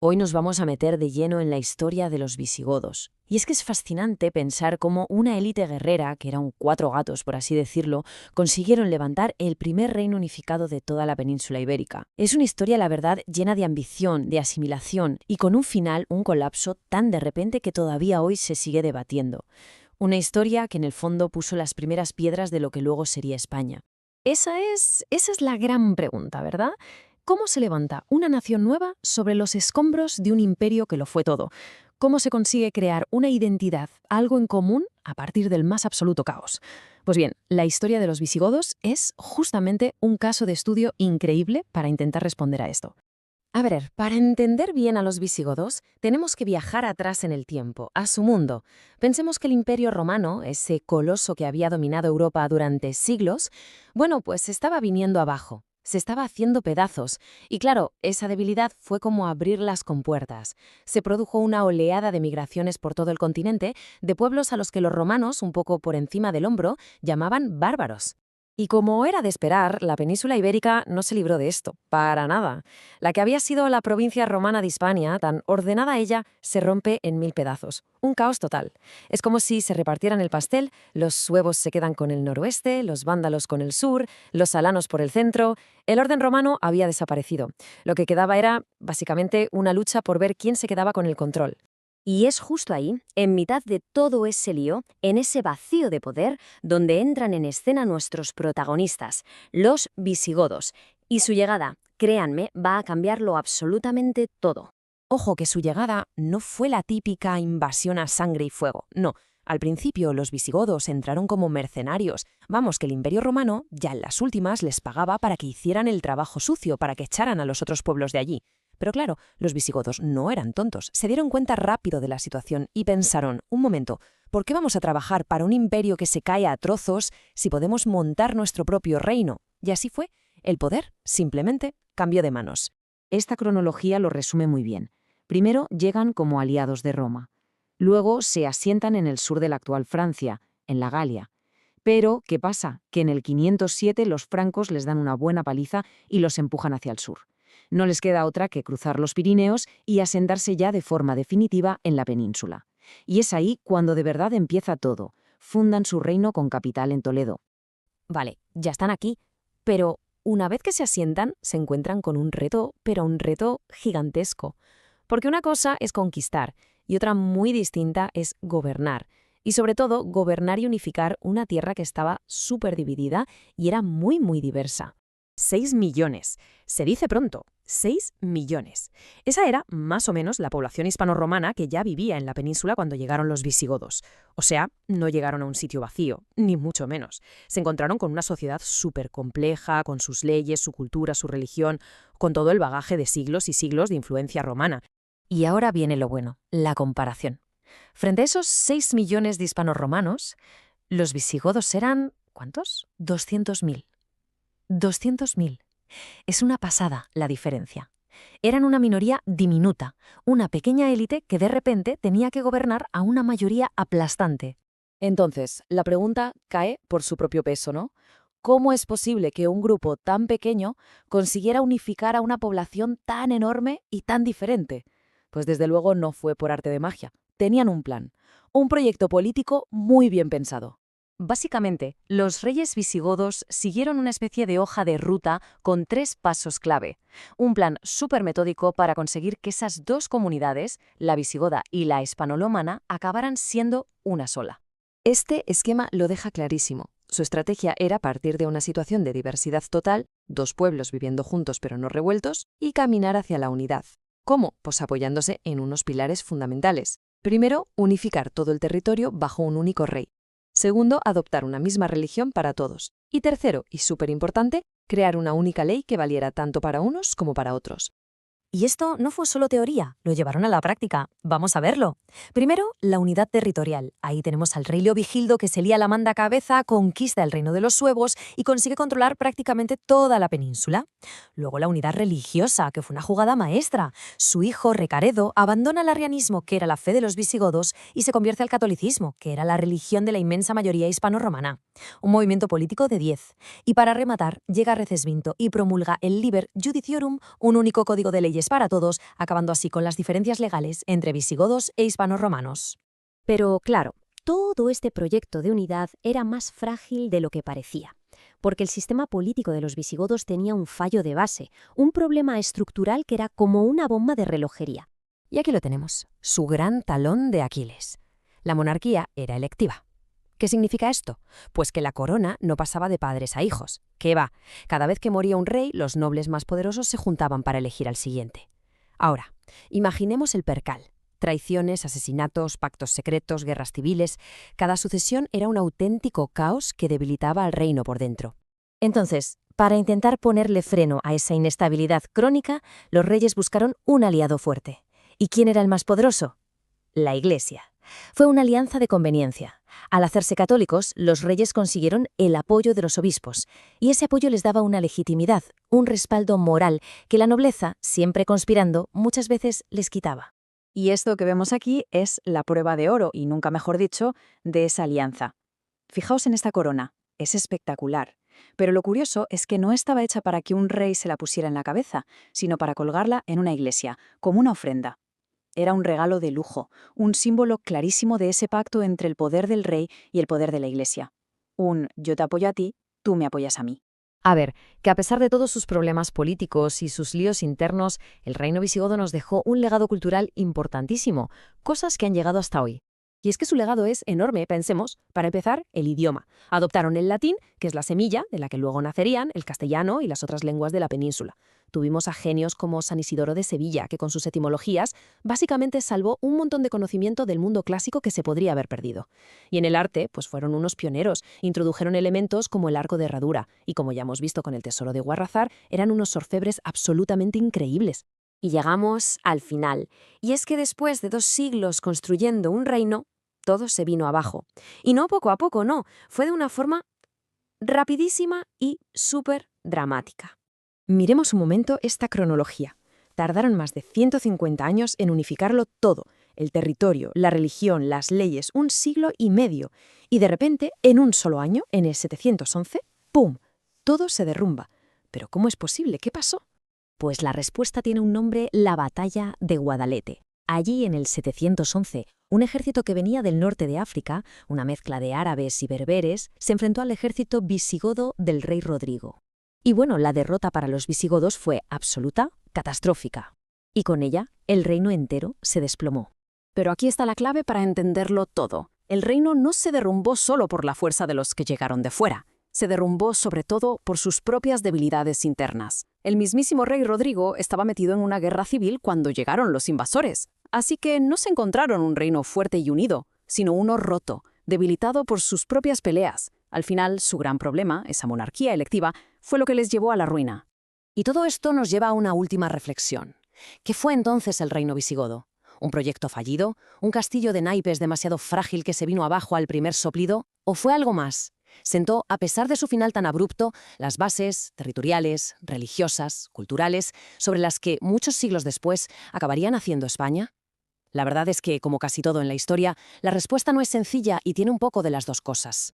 Hoy nos vamos a meter de lleno en la historia de los visigodos. Y es que es fascinante pensar cómo una élite guerrera, que eran cuatro gatos por así decirlo, consiguieron levantar el primer reino unificado de toda la península ibérica. Es una historia, la verdad, llena de ambición, de asimilación y con un final, un colapso tan de repente que todavía hoy se sigue debatiendo. Una historia que en el fondo puso las primeras piedras de lo que luego sería España. Esa es la gran pregunta, ¿verdad? ¿Cómo se levanta una nación nueva sobre los escombros de un imperio que lo fue todo? ¿Cómo se consigue crear una identidad, algo en común, a partir del más absoluto caos? Pues bien, la historia de los visigodos es justamente un caso de estudio increíble para intentar responder a esto. A ver, para entender bien a los visigodos, tenemos que viajar atrás en el tiempo, a su mundo. Pensemos que el Imperio Romano, ese coloso que había dominado Europa durante siglos, bueno, pues estaba viniendo abajo, se estaba haciendo pedazos. Y claro, esa debilidad fue como abrir las compuertas. Se produjo una oleada de migraciones por todo el continente, de pueblos a los que los romanos, un poco por encima del hombro, llamaban bárbaros. Y como era de esperar, la península ibérica no se libró de esto, para nada. La que había sido la provincia romana de Hispania, tan ordenada ella, se rompe en 1000 pedazos. Un caos total. Es como si se repartieran el pastel, los suevos se quedan con el noroeste, los vándalos con el sur, los alanos por el centro. El orden romano había desaparecido. Lo que quedaba era, básicamente, una lucha por ver quién se quedaba con el control. Y es justo ahí, en mitad de todo ese lío, en ese vacío de poder, donde entran en escena nuestros protagonistas, los visigodos. Y su llegada, créanme, va a cambiarlo absolutamente todo. Ojo que su llegada no fue la típica invasión a sangre y fuego, no. Al principio los visigodos entraron como mercenarios. Vamos, que el Imperio Romano ya en las últimas les pagaba para que hicieran el trabajo sucio, para que echaran a los otros pueblos de allí. Pero claro, los visigodos no eran tontos, se dieron cuenta rápido de la situación y pensaron, un momento, ¿por qué vamos a trabajar para un imperio que se cae a trozos si podemos montar nuestro propio reino? Y así fue, el poder simplemente cambió de manos. Esta cronología lo resume muy bien. Primero llegan como aliados de Roma. Luego se asientan en el sur de la actual Francia, en la Galia. Pero, ¿qué pasa? Que en el 507 los francos les dan una buena paliza y los empujan hacia el sur. No les queda otra que cruzar los Pirineos y asentarse ya de forma definitiva en la península. Y es ahí cuando de verdad empieza todo. Fundan su reino con capital en Toledo. Vale, ya están aquí, pero una vez que se asientan, se encuentran con un reto, pero un reto gigantesco. Porque una cosa es conquistar y otra muy distinta es gobernar. Y sobre todo, gobernar y unificar una tierra que estaba súper dividida y era muy diversa. 6 millones. Se dice pronto, 6 millones. Esa era, más o menos, la población hispano-romana que ya vivía en la península cuando llegaron los visigodos. O sea, no llegaron a un sitio vacío, ni mucho menos. Se encontraron con una sociedad súper compleja, con sus leyes, su cultura, su religión, con todo el bagaje de siglos y siglos de influencia romana. Y ahora viene lo bueno, la comparación. Frente a esos 6 millones de hispanos romanos, los visigodos eran, ¿cuántos? 200.000. 200.000. Es una pasada la diferencia. Eran una minoría diminuta, una pequeña élite que de repente tenía que gobernar a una mayoría aplastante. Entonces, la pregunta cae por su propio peso, ¿no? ¿Cómo es posible que un grupo tan pequeño consiguiera unificar a una población tan enorme y tan diferente? Pues desde luego no fue por arte de magia. Tenían un plan, un proyecto político muy bien pensado. Básicamente, los reyes visigodos siguieron una especie de hoja de ruta con 3 pasos clave. Un plan súper metódico para conseguir que esas dos comunidades, la visigoda y la hispanolomana, acabaran siendo una sola. Este esquema lo deja clarísimo. Su estrategia era partir de una situación de diversidad total, dos pueblos viviendo juntos pero no revueltos, y caminar hacia la unidad. ¿Cómo? Pues apoyándose en unos pilares fundamentales. Primero, unificar todo el territorio bajo un único rey. Segundo, adoptar una misma religión para todos. Y tercero, y súper importante, crear una única ley que valiera tanto para unos como para otros. Y esto no fue solo teoría, lo llevaron a la práctica. Vamos a verlo. Primero, la unidad territorial. Ahí tenemos al rey Leovigildo que se lía la manda cabeza, conquista el reino de los suevos y consigue controlar prácticamente toda la península. Luego la unidad religiosa, que fue una jugada maestra. Su hijo, Recaredo, abandona el arrianismo, que era la fe de los visigodos, y se convierte al catolicismo, que era la religión de la inmensa mayoría hispano-romana. Un movimiento político de 10. Y para rematar, llega Recesvinto y promulga el Liber Judiciorum, un único código de leyes reyes para todos, acabando así con las diferencias legales entre visigodos e hispanorromanos. Pero claro, todo este proyecto de unidad era más frágil de lo que parecía, porque el sistema político de los visigodos tenía un fallo de base, un problema estructural que era como una bomba de relojería. Y aquí lo tenemos, su gran talón de Aquiles. La monarquía era electiva. ¿Qué significa esto? Pues que la corona no pasaba de padres a hijos. ¿Qué va? Cada vez que moría un rey, los nobles más poderosos se juntaban para elegir al siguiente. Ahora, imaginemos el percal. Traiciones, asesinatos, pactos secretos, guerras civiles. Cada sucesión era un auténtico caos que debilitaba al reino por dentro. Entonces, para intentar ponerle freno a esa inestabilidad crónica, los reyes buscaron un aliado fuerte. ¿Y quién era el más poderoso? La Iglesia. Fue una alianza de conveniencia. Al hacerse católicos, los reyes consiguieron el apoyo de los obispos, y ese apoyo les daba una legitimidad, un respaldo moral que la nobleza, siempre conspirando, muchas veces les quitaba. Y esto que vemos aquí es la prueba de oro, y nunca mejor dicho, de esa alianza. Fijaos en esta corona, es espectacular. Pero lo curioso es que no estaba hecha para que un rey se la pusiera en la cabeza, sino para colgarla en una iglesia, como una ofrenda. Era un regalo de lujo, un símbolo clarísimo de ese pacto entre el poder del rey y el poder de la iglesia. Un yo te apoyo a ti, tú me apoyas a mí. A ver, que a pesar de todos sus problemas políticos y sus líos internos, el reino visigodo nos dejó un legado cultural importantísimo, cosas que han llegado hasta hoy. Y es que su legado es enorme, pensemos. Para empezar, el idioma. Adoptaron el latín, que es la semilla de la que luego nacerían el castellano y las otras lenguas de la península. Tuvimos a genios como San Isidoro de Sevilla, que con sus etimologías básicamente salvó un montón de conocimiento del mundo clásico que se podría haber perdido. Y en el arte, pues fueron unos pioneros, introdujeron elementos como el arco de herradura, y como ya hemos visto con el tesoro de Guarrazar, eran unos orfebres absolutamente increíbles. Y llegamos al final. Y es que después de 2 siglos construyendo un reino, todo se vino abajo. Y no poco a poco, no. Fue de una forma rapidísima y súper dramática. Miremos un momento esta cronología. Tardaron más de 150 años en unificarlo todo. El territorio, la religión, las leyes, 1 siglo y medio. Y de repente, en un solo año, en el 711, ¡pum!, todo se derrumba. ¿Pero cómo es posible? ¿Qué pasó? Pues la respuesta tiene un nombre: la Batalla de Guadalete. Allí, en el 711, un ejército que venía del norte de África, una mezcla de árabes y berberes, se enfrentó al ejército visigodo del rey Rodrigo. Y bueno, la derrota para los visigodos fue absoluta, catastrófica. Y con ella, el reino entero se desplomó. Pero aquí está la clave para entenderlo todo. El reino no se derrumbó solo por la fuerza de los que llegaron de fuera. Se derrumbó sobre todo por sus propias debilidades internas. El mismísimo rey Rodrigo estaba metido en una guerra civil cuando llegaron los invasores. Así que no se encontraron un reino fuerte y unido, sino uno roto, debilitado por sus propias peleas. Al final, su gran problema, esa monarquía electiva, fue lo que les llevó a la ruina. Y todo esto nos lleva a una última reflexión. ¿Qué fue entonces el reino visigodo? ¿Un proyecto fallido? ¿Un castillo de naipes demasiado frágil que se vino abajo al primer soplido? ¿O fue algo más? Sentó, a pesar de su final tan abrupto, las bases territoriales, religiosas, culturales, sobre las que muchos siglos después acabarían haciendo España. La verdad es que, como casi todo en la historia, la respuesta no es sencilla y tiene un poco de las dos cosas.